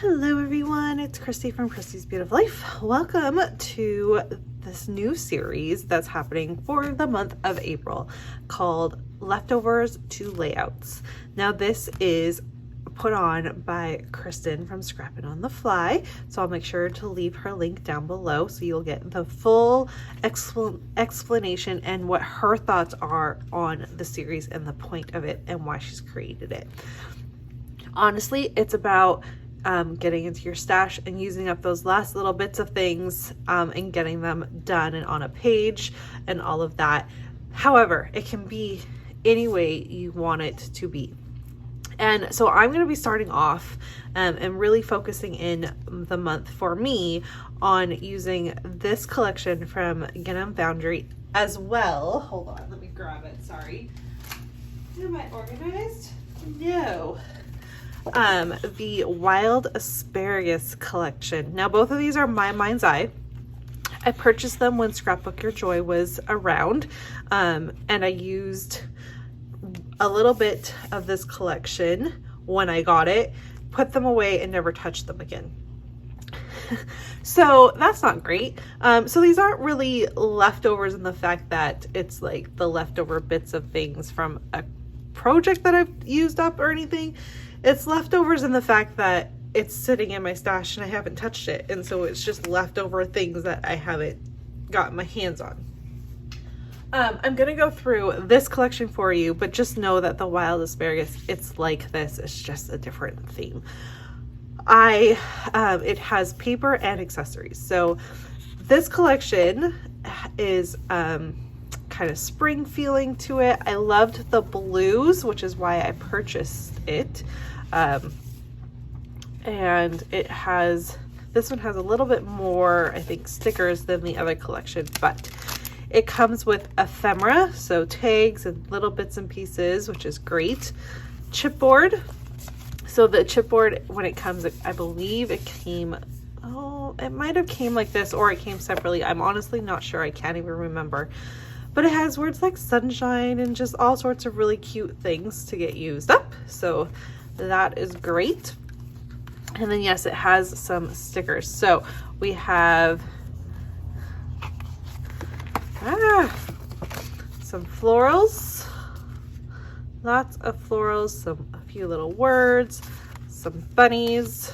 Hello everyone, it's Christy from Christy's Beautiful Life. Welcome to this new series that's happening for the month of April called Leftovers to Layouts. Now this is put on by Kristen from Scrappin' on the Fly, so I'll make sure to leave her link down below so you'll get the full explanation and what her thoughts are on the series and the point of it and why she's created it. Honestly, it's about getting into your stash and using up those last little bits of things and getting them done and on a page and all of that. However, it can be any way you want it to be. And so I'm going to be starting off and really focusing in the month for me on using this collection from Gingham Foundry as well. Hold on, let me grab it. Sorry. Am I organized? No. The Wild Asparagus collection. Now both of these are My Mind's Eye. I purchased them when Scrapbook Your Joy was around, and I used a little bit of this collection when I got it, put them away and never touched them again. So that's not great. So these aren't really leftovers in the fact that it's like the leftover bits of things from a project that I've used up or anything. It's leftovers in the fact that it's sitting in my stash and I haven't touched it, and so it's just leftover things that I haven't gotten my hands on. I'm gonna go through this collection for you, but just know that the Wild Asparagus, it's like this, it's just a different theme. It has paper and accessories. So this collection is kind of spring feeling to it. I loved the blues, which is why I purchased it. And this one has a little bit more, I think, stickers than the other collection, but it comes with ephemera, so tags and little bits and pieces, which is great. Chipboard. So the chipboard, when it comes, I believe it came, it might have came like this or it came separately. I'm honestly not sure. I can't even remember. But it has words like sunshine and just all sorts of really cute things to get used up. So that is great. And then yes, it has some stickers. So we have some florals, lots of florals, a few little words, some bunnies.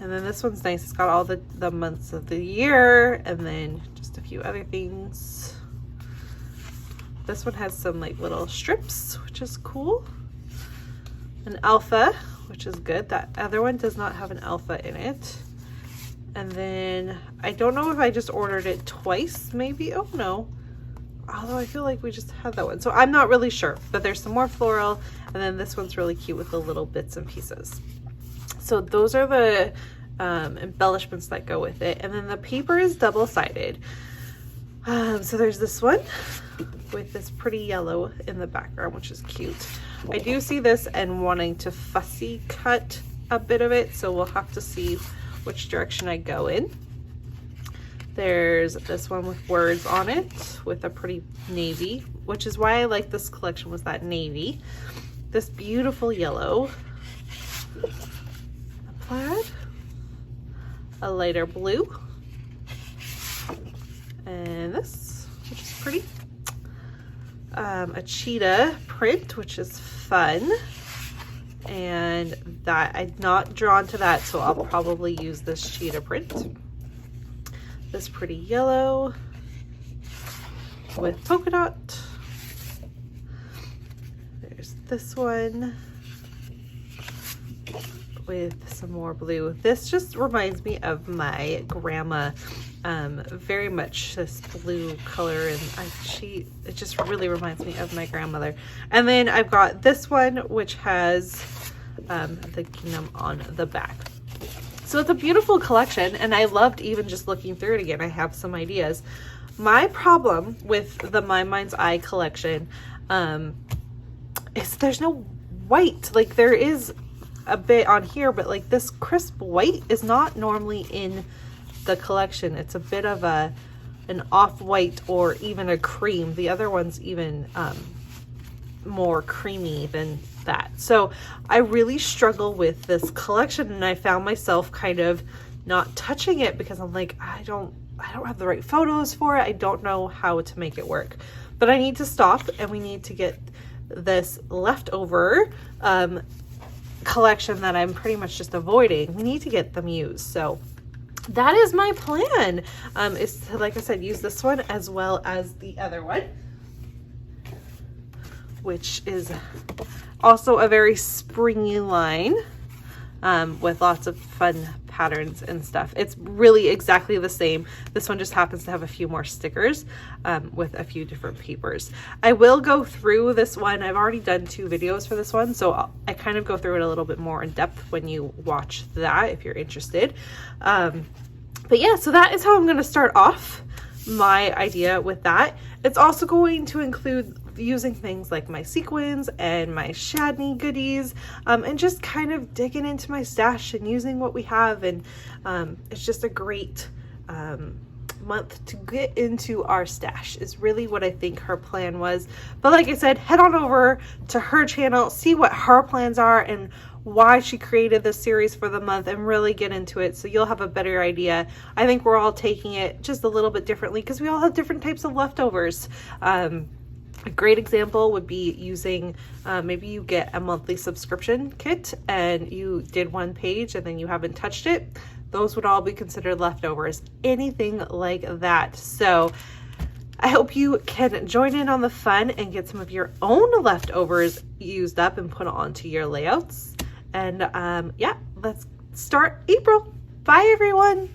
And then this one's nice. It's got all the months of the year and then just a few other things. This one has some like little strips, which is cool. An alpha, which is good. That other one does not have an alpha in it. And then I don't know if I just ordered it twice, maybe. Oh no. Although I feel like we just had that one. So I'm not really sure, but there's some more floral. And then this one's really cute with the little bits and pieces. So those are the embellishments that go with it. And then the paper is double-sided. So there's this one with this pretty yellow in the background, which is cute. I do see this and wanting to fussy cut a bit of it, so we'll have to see which direction I go in. There's this one with words on it with a pretty navy, which is why I like this collection, was that navy. This beautiful yellow, a plaid, a lighter blue, and this, which is pretty. A cheetah print, which is fun, and that I'm not drawn to that, so I'll probably use this cheetah print. This pretty yellow with polka dot. There's this one with some more blue. This just reminds me of my grandma, very much this blue color, and it just really reminds me of my grandmother. And then I've got this one which has the gingham on the back. So it's a beautiful collection, and I loved even just looking through it again. I have some ideas. My problem with the My Mind's Eye collection is there's no white. Like there is a bit on here, but like this crisp white is not normally in the collection. It's a bit of an off-white or even a cream. The other one's even more creamy than that. So I really struggle with this collection, and I found myself kind of not touching it because I'm like, I don't have the right photos for it. I don't know how to make it work. But I need to stop, and we need to get this leftover collection that I'm pretty much just avoiding. We need to get them used. So that is my plan, is to, like I said, use this one as well as the other one, which is also a very springy line, with lots of fun patterns and stuff. It's really exactly the same. This one just happens to have a few more stickers, with a few different papers. I will go through this one. I've already done 2 videos for this one, so I kind of go through it a little bit more in depth when you watch that, if you're interested. But yeah, so that is how I'm going to start off my idea with that. It's also going to include using things like my sequins and my Shadney goodies, and just kind of digging into my stash and using what we have. And it's just a great month to get into our stash is really what I think her plan was. But like I said, head on over to her channel, see what her plans are and why she created this series for the month, and really get into it so you'll have a better idea. I think we're all taking it just a little bit differently because we all have different types of leftovers. A great example would be using, maybe you get a monthly subscription kit and you did 1 page and then you haven't touched it. Those would all be considered leftovers, anything like that. So I hope you can join in on the fun and get some of your own leftovers used up and put onto your layouts. And yeah, let's start April. Bye everyone.